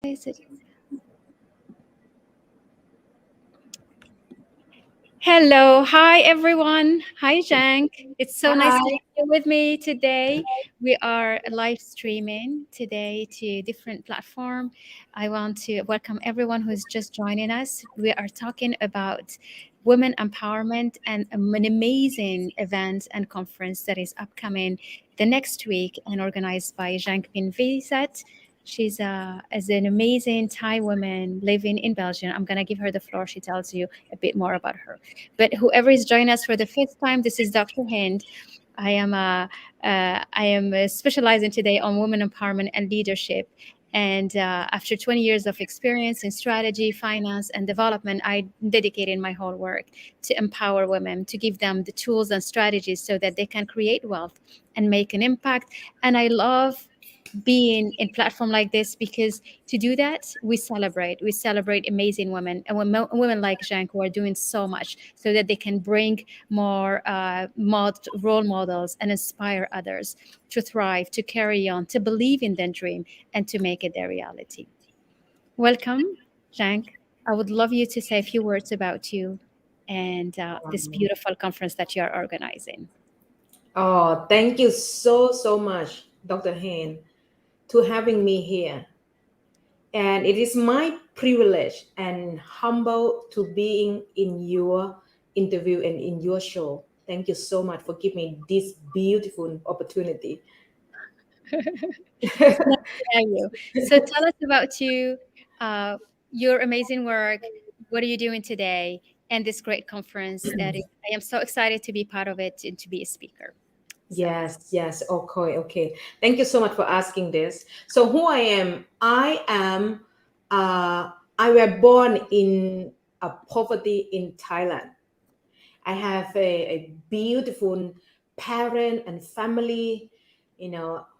Is it? Hello, hi everyone. Hi Jang. It's so nice to Hi. have you with me today. We are live streaming today to different platform. I want to welcome everyone who's just joining us. We are talking about women empowerment and an amazing event and conference that is upcoming the next week and organized by Jang Pimvisat. She's as an amazing Thai woman living in Belgium. I'm gonna give her the floor. She tells you a bit more about her. But whoever is joining us for the fifth time, this is Dr. Hynd. I am specializing today on women empowerment and leadership. And after 20 years of experience in strategy, finance, and development, I dedicated my whole work to empower women, to give them the tools and strategies so that they can create wealth and make an impact. And I love being in platform like this because to do that we celebrate amazing women and women like Jean who are doing so much so that they can bring more role models and inspire others to thrive, to carry on, to believe in their dream, and to make it their reality. Welcome, Jean. I would love you to say a few words about you and this beautiful conference that you are organizing. Oh, thank you so much, Dr. Hain, to having me here. And it is my privilege and humble to being in your interview and in your show. Thank you so much for giving me this beautiful opportunity. It's nice to have you. So tell us about you, uh, your amazing work. What are you doing today? And this great conference I am so excited to be part of it and to be a speaker. So Yes, okay. Thank you so much for asking this. So who uh, I were born in a poverty in Thailand. I have a beautiful parent and family,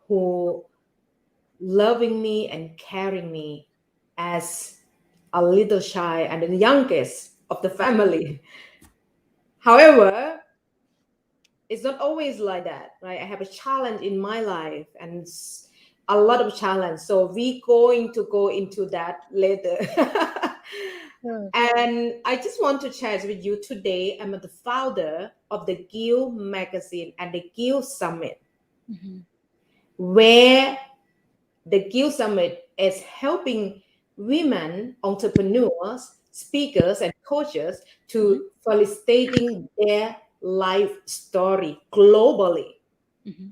who loving me and caring me as a little shy and the youngest of the family. However, it's not always like that, right? I have a challenge in my life and a lot of challenge. So we going to go into that later. Sure. And I just want to share with you today. I'm the founder of the Guild magazine and the Guild Summit, Mhm. where the Guild Summit is helping women entrepreneurs, speakers, and coaches Mhm. to facilitating their life story globally Mhm.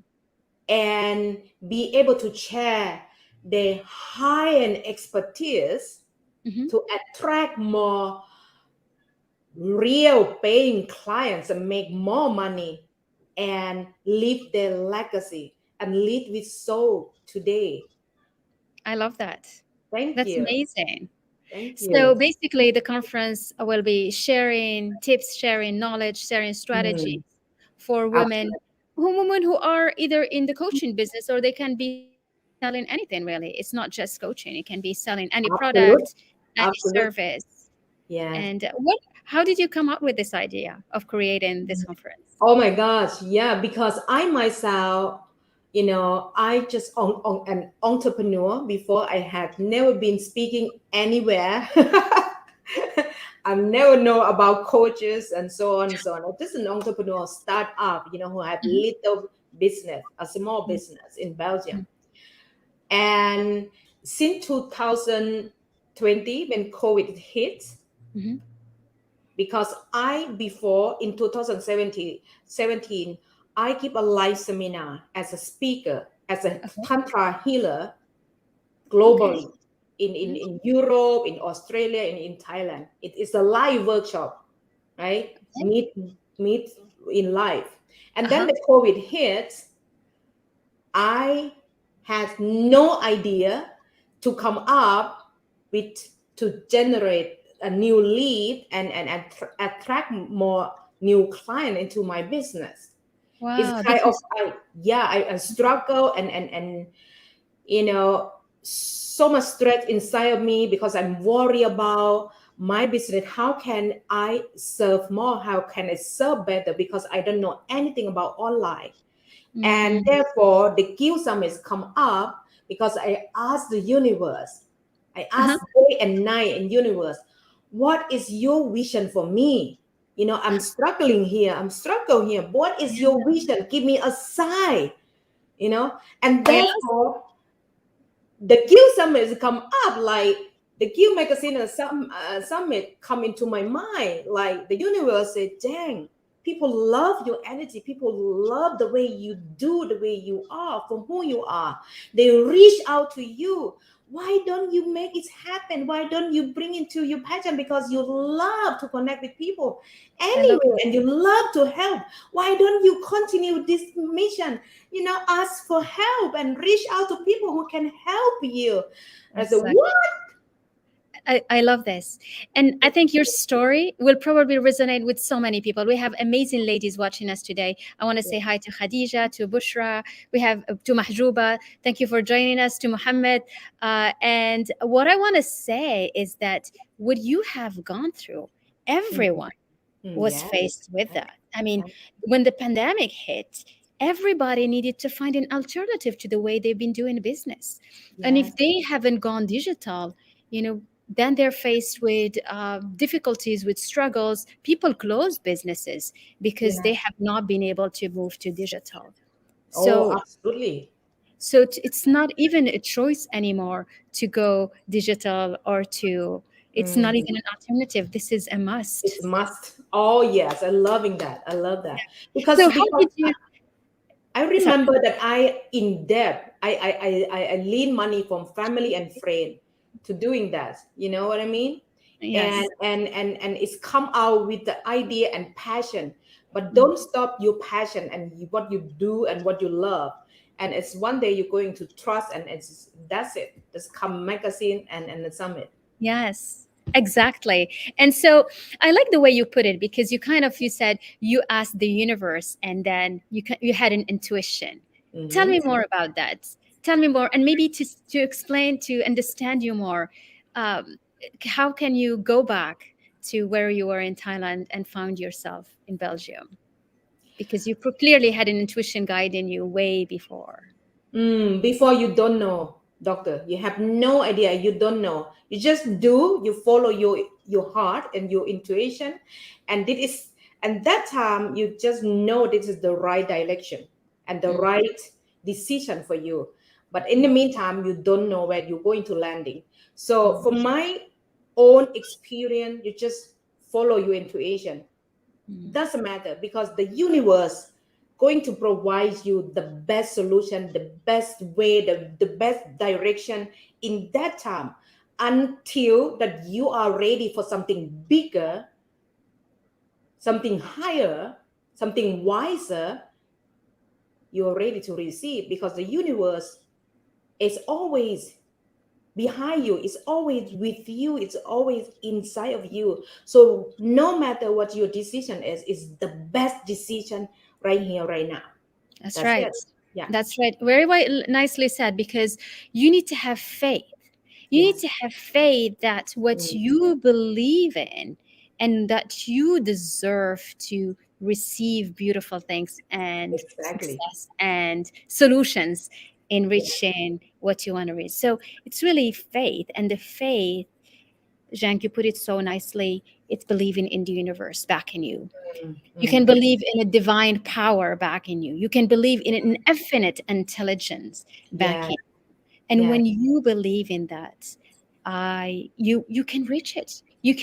and be able to share their high-end expertise Mhm. to attract more real paying clients and make more money and leave their legacy and lead with soul today. I love that. Thank That's you. amazing. Thank So you. basically, the conference will be sharing tips, sharing knowledge, sharing strategies Mm, for absolutely. women who are either in the coaching business or they can be selling anything really. It's not just coaching; it can be selling any product, Absolutely. any Absolutely. service. Yes. And what? How did you come up with this idea of creating this conference? Oh my gosh. Yeah. Because I myself, I just on an entrepreneur before. I had never been speaking anywhere. I never know about coaches and so on and so on. I'm just an entrepreneur, startup, who have Mhm. little business, a small Mhm. business in Belgium. And since 2020, when COVID hit, Mhm. because I before in 2017 I give a live seminar as a speaker, as a Okay. tantra healer Okay. globally in, in, Mhm. in Europe, in Australia, and in Thailand. It is a live workshop, right? Okay. Meet in live. And then Uh-huh. the COVID hit, I had no idea to come up with to generate a new lead and attract more new client into my business. It's Wow, kind this of is I struggle and you know so much stress inside of me because I'm worried about my business. How can I serve more? How can I serve better? Because I don't know anything about online. And mm, therefore, the Guild Summits come up because I asked the universe. I Uh-huh. ask day and night in universe, what is your vision for me? I'm struggling here. I'm struggling here. What is your vision? Give me a sign, and Yes, therefore the Q summit come up, like the Q magazine and summit come into my mind. Like the universe said, Jang, people love your energy. People love the way you do, the way you are, from who you are. They reach out to you. Why don't you make it happen? Why don't you bring into your passion? Because you love to connect with people I love anyway and you love to help. Why don't you continue this mission? Ask for help and reach out to people who can help you. I said, exactly. what? I love this. And I think your story will probably resonate with so many people. We have amazing ladies watching us today. I want to say hi to Khadija, to Bushra, we have to Mahjuba. Thank you for joining us, to Muhammad. And what I want to say is that what you have gone through, Mm, everyone was yes, faced with yes, that. I mean, when the pandemic hit, everybody needed to find an alternative to the way they've been doing business. And yes, if they haven't gone digital, then they're faced with difficulties, with struggles. People close businesses because they yes. have not been able to move to digital. Oh, So, absolutely. it's not even a choice anymore to go digital or to. It's not Mm, even an alternative. This is a it's must. must. Oh, yes. I'm loving that. I love that. So, Because how did you? I Sorry. remember that I in debt. I lean money from family and friend to doing that. You know what I mean? And Yes. it's come out with the idea and passion. But Mm. don't stop your passion and what you do and what you love. And it's one day you're going to trust, and that's it. Just come magazine and the summit. Yes, exactly. And so I like the way you put it, because you said you asked the universe and then you had an intuition. Tell Mm-hmm. me more about that. Tell me more, and maybe to explain, to understand you more. Um, how can you go back to where you were in Thailand and found yourself in Belgium? Because you clearly had an intuition guiding you way before. Before, you don't know, doctor. You have no idea. You don't know. You just do. You follow your heart and your intuition, and it is. And that time, you just know this is the right direction and the Mm, right decision for you. But in the meantime, you don't know where you're going to landing. So, mm, from my own experience, you just follow your intuition. mm. Doesn't matter, because the universe going to provide you the best solution, the best way, the best direction in that time, until that you are ready for something bigger, something higher, something wiser. You're ready to receive, because the universe is always behind you, it's always with you, it's always inside of you. So no matter what your decision is, it's the best decision right here, right now. That's That's right. it. Yeah. That's right. Very nicely said, because you need to have faith. You need Yes. to have faith that what Mm, you believe in and that you deserve to receive beautiful things and exactly. success and solutions in reaching what you want to reach. So it's really faith. And the faith, Jean, you put it so nicely, it's believing in the universe back in you. Mm, You can mm, believe in a divine power back in you. You can believe in an infinite intelligence back yeah. in. And Yeah. when you believe in that, you can reach it. You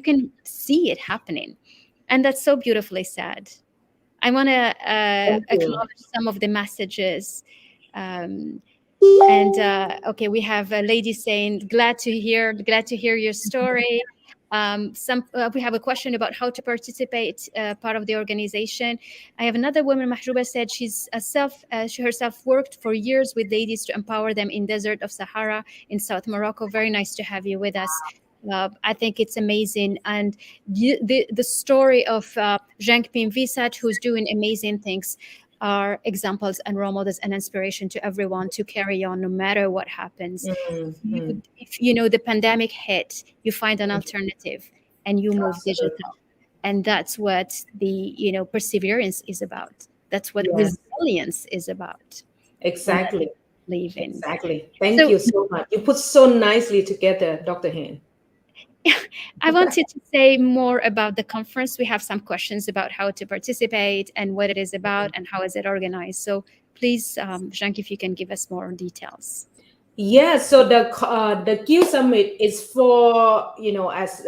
can see it happening, and that's so beautifully said. I want to Thank you. acknowledge some of the messages. Um, and okay, we have a lady saying, glad to hear your story. Some We have a question about how to participate part of the organization. I have another woman, Mahrouba, said she herself worked for years with ladies to empower them in desert of Sahara in South Morocco. Very nice to have you with us. I think it's amazing, and the story of Jang Pimvisat, who's doing amazing things, are examples and role models and inspiration to everyone to carry on no matter what happens. Mm, mm, If you know the pandemic hit, you find an mm. alternative and you move Absolutely. digital. And that's what the perseverance is about. That's what Yes. resilience is about. And Exactly. live in. Exactly. Thank So you so much. You put so nicely together, Dr. Hynd. I wanted to say more about the conference. We have some questions about how to participate and what it is about and how is it organized. So please, Jang, if you can give us more details. Yeah, so the Q Summit is for, as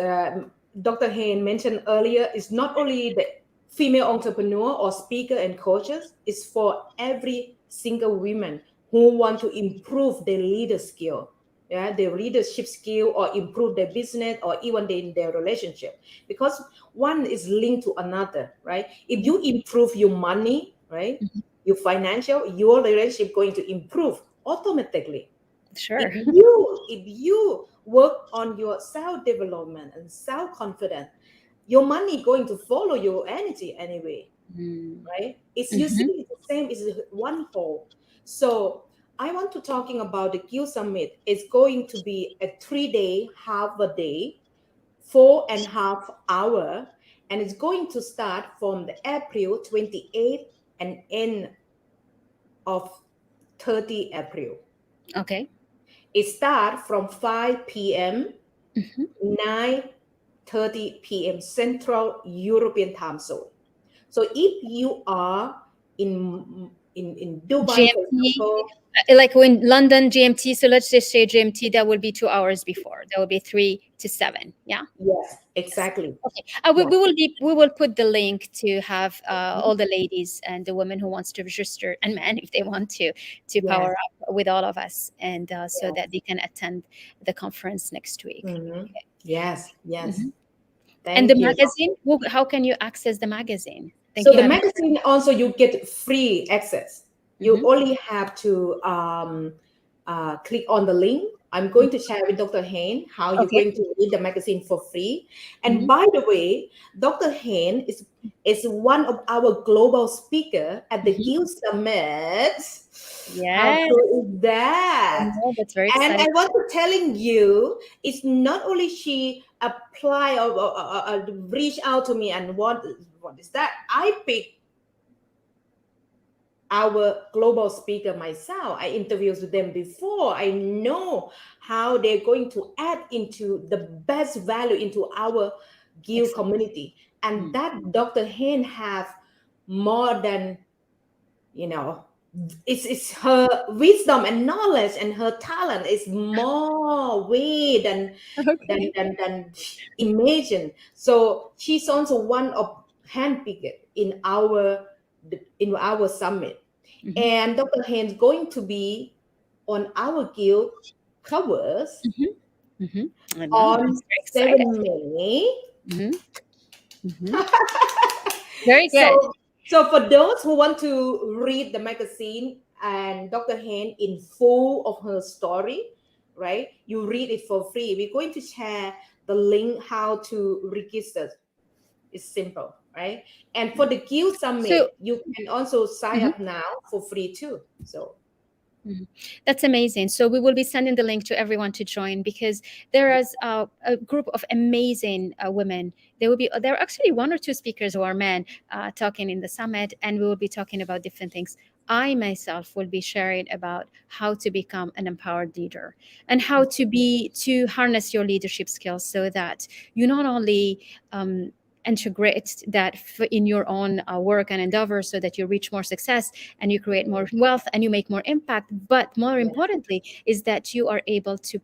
Dr. Hain mentioned earlier, it's not only the female entrepreneur or speaker and coaches, it's for every single woman who want to improve their leader skill, yeah, their leadership skill, or improve their business, or even their relationship, because one is linked to another, right? If you improve your money, right, Mhm. your financial, your relationship going to improve automatically. Sure. If you work on your self development and self confidence, your money going to follow your energy anyway, right? It's, you see, Mm-hmm. it's the same, is one whole. So I want to talking about the Q Summit. It's going to be a 3 day, half a day, 4.5 hour, and it's going to start from the April 28th and end of 30 April. Okay. It starts from 5 p.m., Mm-hmm. 9:30 p.m. Central European time zone. So if you are in Dubai, for GMT, example, like when London GMT, so let's just say GMT, that will be 2 hours before. That will be 3 to 7. Yeah. yes, Yes. exactly. Okay. Yeah. We will put the link to have all the ladies and the women who wants to register and men if they want to Yes. power up with all of us and so Yes. that they can attend the conference next week. Mhm. Okay. Yes. Yes. Mhm. And the Thank you. magazine, how can you access the magazine? Think So you the have. magazine also you get free access. You Mm-hmm. only have to click on the link. I'm going to share with Dr. Hain how you're Okay. going to read the magazine for free. And Mm-hmm. by the way, Dr. Hain is one of our global speaker at the Mm-hmm. Guild Summit. How Yes, cool is I that? know. That's very And I exciting. want to telling you, it's not only she apply or reach out to me and what is that? I pick our global speaker myself. I interviewed with them before. I know how they're going to add into the best value into our guild Excellent. community. And Mm. that Dr. Hain have more than, you know, it's her wisdom and knowledge and her talent is more way Okay. than imagine. So she's also one of handpicked in our summit. Mm-hmm. And Dr. Hain's going to be on our guild covers Mm-hmm. Mm-hmm. I know. I'm on very excited. 7 May. Mm-hmm. Mm-hmm. Very good. So, so for those who want to read the magazine and Dr. Hain in full of her story, right? You read it for free. We're going to share the link how to register. It's simple, right? And for the Q So, Summit, you can also sign mhm, up now for free too. So mhm. That's amazing. So we will be sending the link to everyone to join because there is a group of amazing women. There are actually one or two speakers who are men talking in the summit, and we will be talking about different things. I myself will be sharing about how to become an empowered leader and how to harness your leadership skills so that you not only integrate that in your own work and endeavor so that you reach more success and you create more wealth and you make more impact, but more yeah, importantly is that you are able to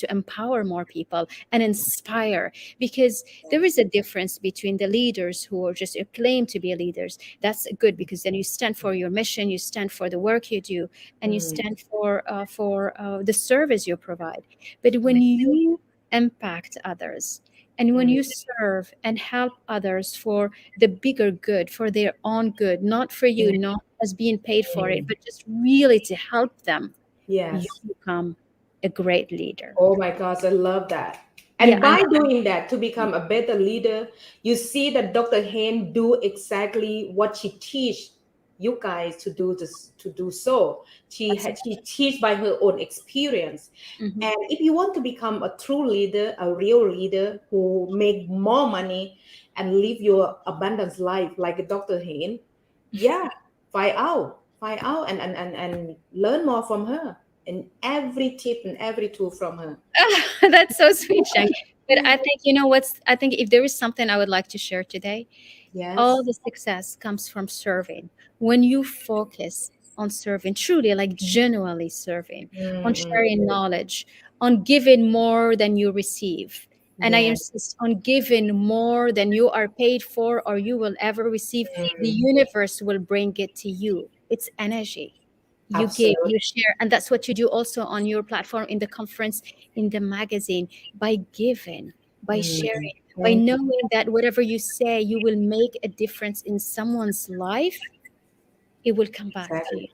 empower more people and inspire, because there is a difference between the leaders who are just claim to be leaders. That's good because then you stand for your mission, you stand for the work you do, and you mm, stand for the service you provide. But when mm, you impact others and when mm, you serve and help others for the bigger good, for their own good, not for you, mm, not as being paid for it, mm. but just really to help them, you Yes. become a great leader. Oh my gosh, I love that. Yeah, And by doing that, to become a better leader, you see that Dr. Hain do exactly what she teach you guys to do this, to do so. She teach by her own experience. mhm. And if you want to become a true leader, a real leader who make more money and live your abundance life like Dr. Hain, yeah, find out. find out and learn more from her, and every tip and every tool from her. That's so sweet, Jang. But I think, I think if there is something I would like to share today, all Yes. the success comes from serving. When you focus on serving, truly, like genuinely serving, on Mm-mm. sharing knowledge, on giving more than you receive. And I Yeah. insist on giving more than you are paid for or you will ever receive. The Mm. universe will bring it to you. It's energy. You give, Absolutely. you share. And that's what you do also on your platform, in the conference, in the magazine, by giving, by Mm. sharing, by Thank you. knowing that whatever you say, you will make a difference in someone's life, it will come back to you.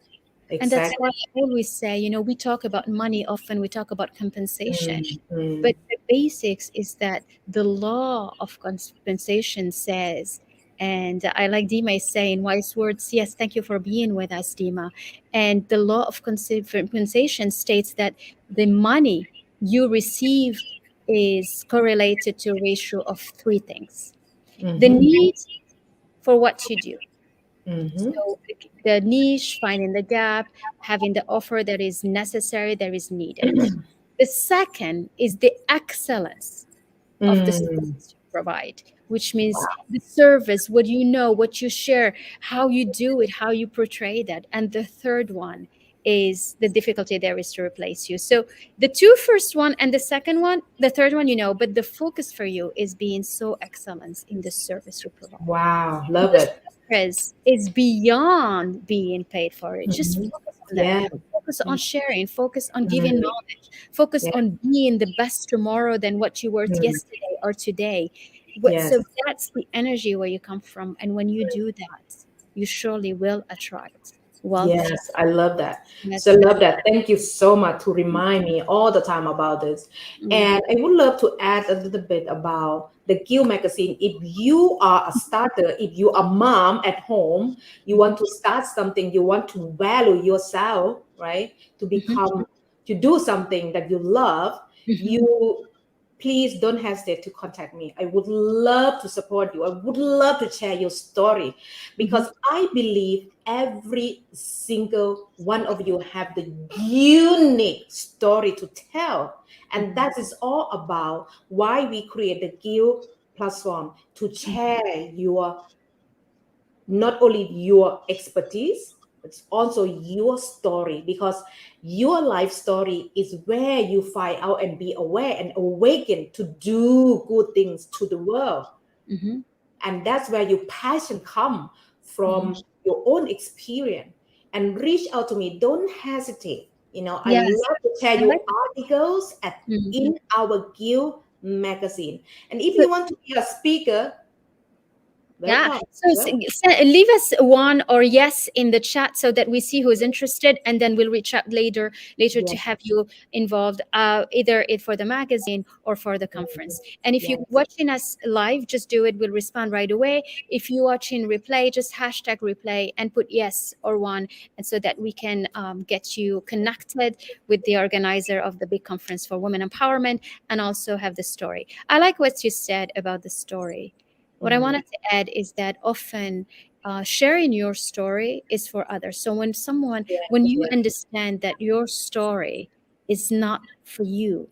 Exactly. And that's why Exactly. I always say, we talk about money often, we talk about compensation, Mm. Mm. but the basics is that the law of compensation says, and I like Dima is saying wise words. Yes, thank you for being with us, Dima. And the law of compensation states that the money you receive is correlated to a ratio of three things: the Mm-hmm. need for what you do. Mm-hmm. So the niche, finding the gap, having the offer that is necessary, that is needed. The second is the excellence of the Mm. service you provide, which means the service, what you know, what you share, how you do it, how you portray that. And the third one is the difficulty there is to replace you. So the two first one and the second one, the third one, but the focus for you is being so excellent in the service you provide. Wow. And Love the it. service is beyond being paid for it. Just Mm-hmm. focus on that. Yeah. Focus Yeah. on sharing, focus on giving Mm. knowledge, focus Yeah. on being the best tomorrow than what you were Mm. yesterday or today. Yes. So that's the energy where you come from. And when you do that, you surely will attract wealthy. Yes, I love that. So That's love that. Thank you so much to remind me all the time about this. mm, And I would love to add a little bit about the Gill magazine. If you are a starter, if you are a mom at home, you want mhm, to start something, you want to value yourself, right? To mhm, become, to do something that you love, mhm, you please don't hesitate to contact me. I would love to support you. I would love to share your story, mhm, because I believe every single one of you have the unique story to tell. And mhm, that is all about why we create the Guild platform, to share your, not only your expertise, but also your story, because your life story is where you find out and be aware and awaken to do good things to the world. mhm, And that's where your passion come mhm. from, your own experience. And reach out to me, don't hesitate. I Yes, love to share I your like it. articles Mhm. in our Guild magazine. And if So you want to be a speaker, yeah. welcome. So Welcome. leave us one or yes in the chat so that we see who is interested, and then we'll reach out later to Yes, have you involved, either it for the magazine or for the conference. And if you're yes. watching us live, just do it. We'll respond right away. If you're watching replay, just hashtag replay and put yes or one, and so that we can get you connected with the organizer of the big conference for women empowerment, and also have the story. I like what you said about the story. What I Mm, wanted to add is that often sharing your story is for others. So yes, when you yes. understand that your story is not for you,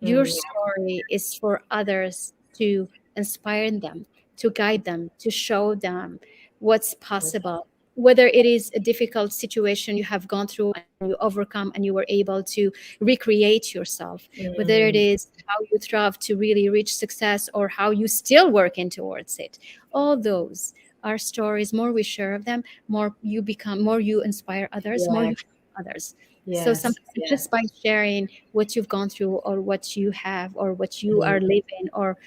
your Mm, story is for others, to inspire them, to guide them, to show them what's yes. possible. Whether it is a difficult situation you have gone through and you overcome and you were able to recreate yourself, whether it Mm, is how you thrive to really reach success or how you still working towards it, all those are stories. More we share of them, more you become, more you inspire others, more you yes, help others. So yes, sometimes yes. just by sharing what you've gone through or what you have or what you Mm, are living, or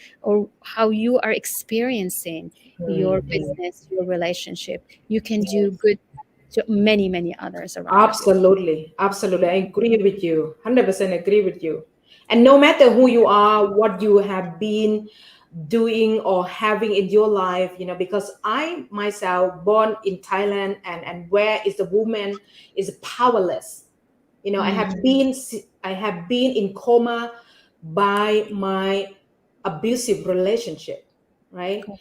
how you are experiencing your mm, business, your relationship, you can do yes. good to many, many others around you. Absolutely, absolutely. I agree with you. 100% agree with you. And no matter who you are, what you have been doing or having in your life, because I myself born in Thailand, and where is the woman is powerless. I Mm. have been in coma by my abusive relationship, right? Cool.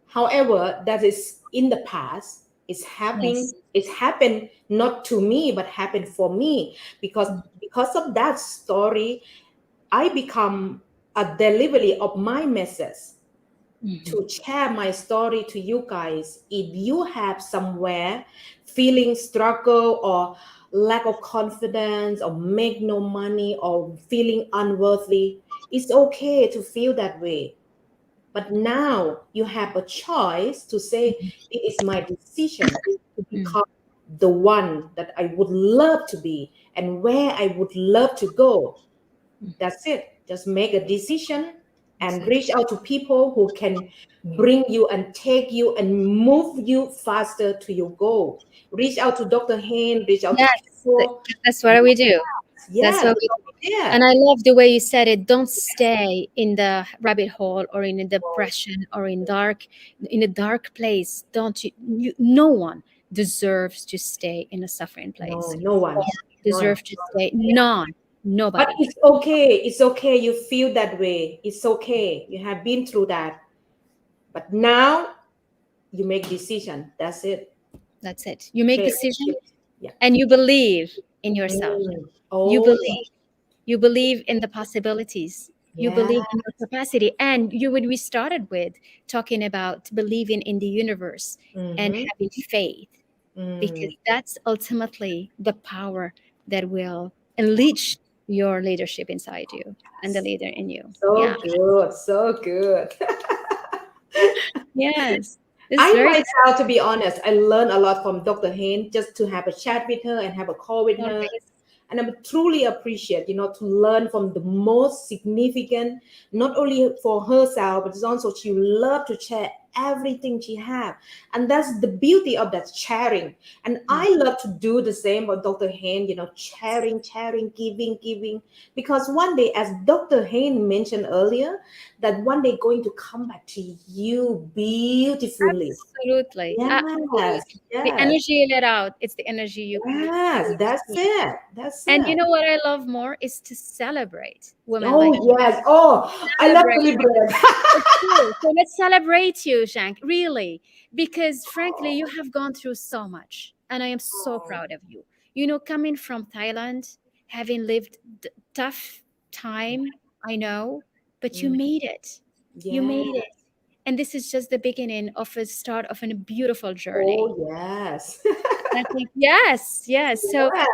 However, that is in the past. Yes. It's happened not to me but happened for me, because of that story I become a delivery of my message Mhm. to share my story to you guys. If you have somewhere feeling struggle or lack of confidence or make no money or feeling unworthy, it's okay to feel that way. But now you have a choice to say, it is my decision to Mm. become the one that I would love to be and where I would love to go. That's it. Just make a decision That's and it. reach out to people who can bring you and take you and move you faster to your goal. Reach out to Dr. Hain, reach out to Yes, people. that's what we do. That's Yes, what we do. yeah. And I love the way you said it. Don't stay in the rabbit hole or in a depression or in a dark place. Don't no one deserves to stay in a suffering No, place no or one. No one. deserve to stay. None. But Nobody. it's okay. It's okay. You feel that way. It's okay. You have been through that. But now you make decision. That's it. That's it. You make Okay. decision Yeah. and you believe in yourself. Mm. You Oh, believe. You believe in the possibilities. You yeah. believe in your capacity. And you would we started with talking about believing in the universe and Mm-hmm. having faith, because Mm. that's ultimately the power that will unleash your leadership inside you and the leader in you. Yeah. So good. So good. Yes. It's I very myself, to be honest, I learned a lot from Dr. Hain just to have a chat with her and have a call with her. always. And I truly appreciate, to learn from the most significant, not only for herself, but it's also she love to share everything she have. And that's the beauty of that sharing. And Mm. I love to do the same with Dr. Hain, sharing, giving. Because one day, as Dr. Hain mentioned earlier, that one day going to come back to you beautifully. Absolutely. Yes, Absolutely. The yes, energy you let out, it's the energy you yes, that's receive. it. That's And you it. know what I love more is to celebrate women Oh like you. yes. Oh, I love Celebrate. celebrate. It's true. So let's celebrate you, Zhang, really, because frankly, you have gone through so much, and I am so Oh, proud of you. Coming from Thailand, having lived tough time, I know, but you mm, made it. You yeah. made it. And this is just the beginning of a start of a beautiful journey. Oh yes. I think, yes, yes. So, Yes.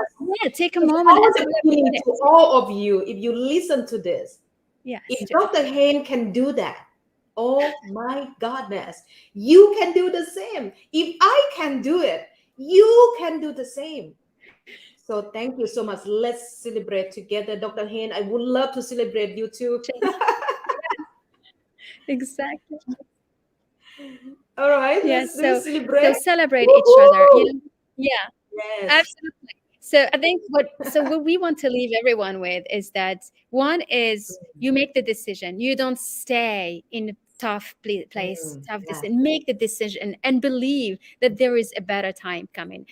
yeah, take a It's moment and always appealing celebrate to it. all of you if you listen to this. Yes, If Dr. Hain can do that, oh my goodness, you can do the same. If I can do it, you can do the same. So thank you so much. Let's celebrate together, Dr. Hain. I would love to celebrate you too. exactly. All right, Yes. let's do So celebrate. celebrate each other. Woohoo! Yeah. Yes. Absolutely. So I think what we want to leave everyone with is that one is you make the decision. You don't stay in a tough place, tough Yes. decision. Make the decision and believe that there is a better time coming,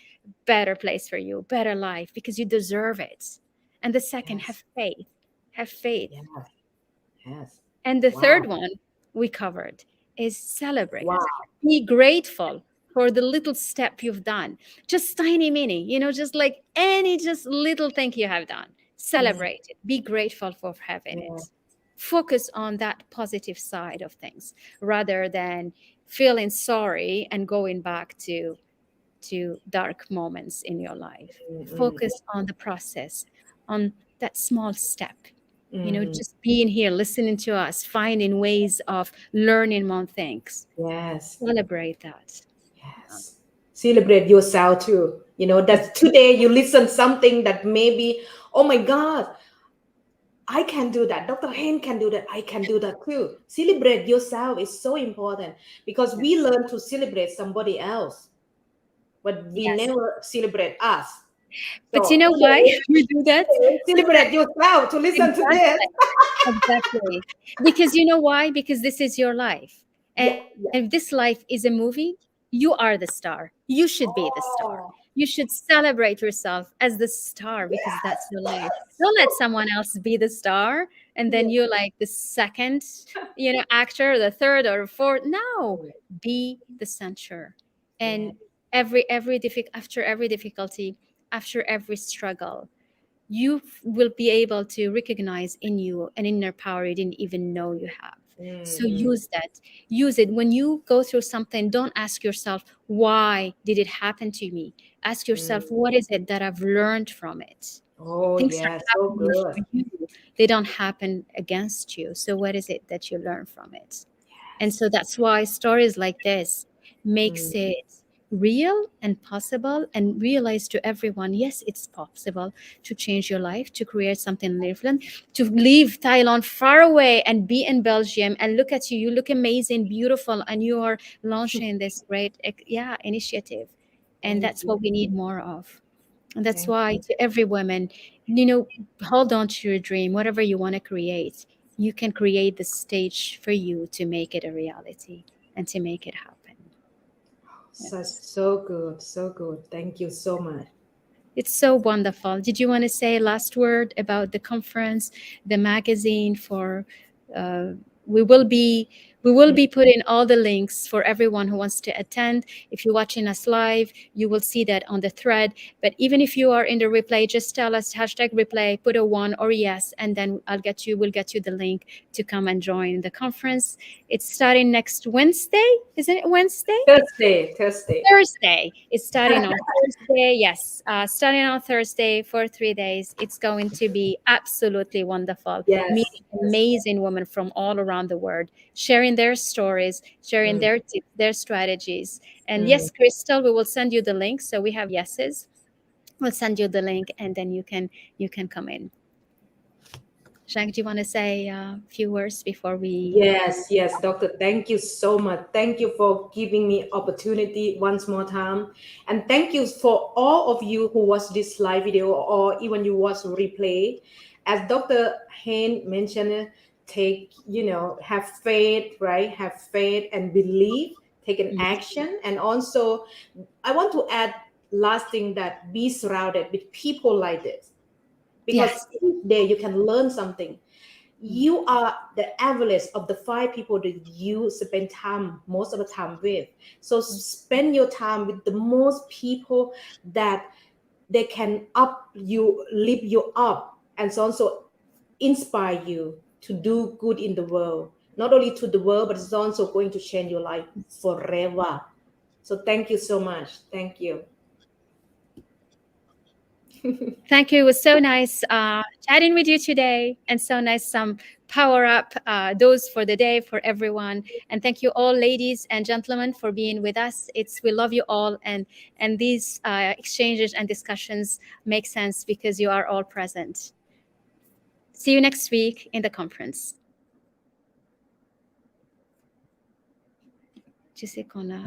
better place for you, better life because you deserve it. And the second, Yes. have faith. Have faith. Yes. Yes. And the Wow. third one we covered is celebrate. Wow. Be grateful for the little step you've done. Just tiny mini, just like any just little thing you have done. Yeah. Celebrate it. Be grateful for having Yeah. it. Focus on that positive side of things rather than feeling sorry and going back to dark moments in your life. Mm-mm. Focus on the process, on that small step. Mm-hmm. Just being here, listening to us, finding ways of learning more things. Yes. Celebrate that. Yes. Celebrate yourself too. That today you listen something that maybe, oh my God, I can do that. Dr. Hain can do that. I can do that too. Celebrate yourself is so important because we Yes. learn to celebrate somebody else, but we Yes. never celebrate us. But you So know why today, we do that? celebrate yourself to listen to this. Exactly. Exactly. Because you know why? Because this is your life. Yeah, And if yeah. this life is a movie, you are the star. You should be the star. Oh, You should celebrate yourself as the star because that's your life. Don't let someone else be the star and then yeah, you like the second, actor, the third or fourth. No, yeah. be the center. Yeah. And after every difficulty, after every struggle, you will be able to recognize in you an inner power you didn't even know you have. So Mm-hmm. use that. Use it. When you go through something, don't ask yourself, why did it happen to me? Ask yourself, Mm. what is it that I've learned from it? Oh, Things are yeah, so happening good. for you, they don't happen against you. So what is it that you learn from it? And so Yes. that's why stories like this makes Mm. it real and possible, and realize to everyone, yes, it's possible to change your life, to create something different, to leave Thailand far away and be in Belgium, and look at you, you look amazing, beautiful, and you are launching this great initiative. And Thank that's you. what we need more of. And that's Thank why, you. to every woman, you know, hold on to your dream, whatever you want to create. You can create the stage for you to make it a reality and to make it happen. Such Yes. so good, so good. Thank you so much. It's so wonderful. Did you want to say last word about the conference, the magazine? For uh, we will be we will Mm. be putting all the links for everyone who wants to attend. If you're watching us live, you will see that on the thread. But even if you are in the replay, just tell us #replay, put a one or yes, and then we'll get you the link to come and join the conference. It's starting next Wednesday, isn't it Wednesday? Thursday, Thursday. Thursday. It's starting on Thursday. Yes, starting on Thursday for 3 days. It's going to be absolutely wonderful. Yes, Meeting yes. amazing women from all around the world, sharing their stories, sharing Mm. their tips, their strategies. And Mm. yes, Crystal, we will send you the link. So we have yeses. We'll send you the link, and then you can come in. Jang, do you want to say a few words before we? Yes, yes, doctor. Thank you so much. Thank you for giving me opportunity once more time. And thank you for all of you who watch this live video or even you watch replay. As Dr. Hynd mentioned, have faith, right? Have faith and believe, take an Mhm. action. And also I want to add last thing that be surrounded with people like this. Because Yes. each day you can learn something. You are the average of the five people that you spend time most of the time with. So spend your time with the most people that they can up you, lift you up, and so also inspire you to do good in the world. Not only to the world, but it's also going to change your life forever. So thank you so much. Thank you. Thank you. It was so nice chatting with you today, and so nice some power up dose for the day for everyone. And thank you all, ladies and gentlemen, for being with us. We love you all, and these exchanges and discussions make sense because you are all present. See you next week in the conference. Tu sais qu'on a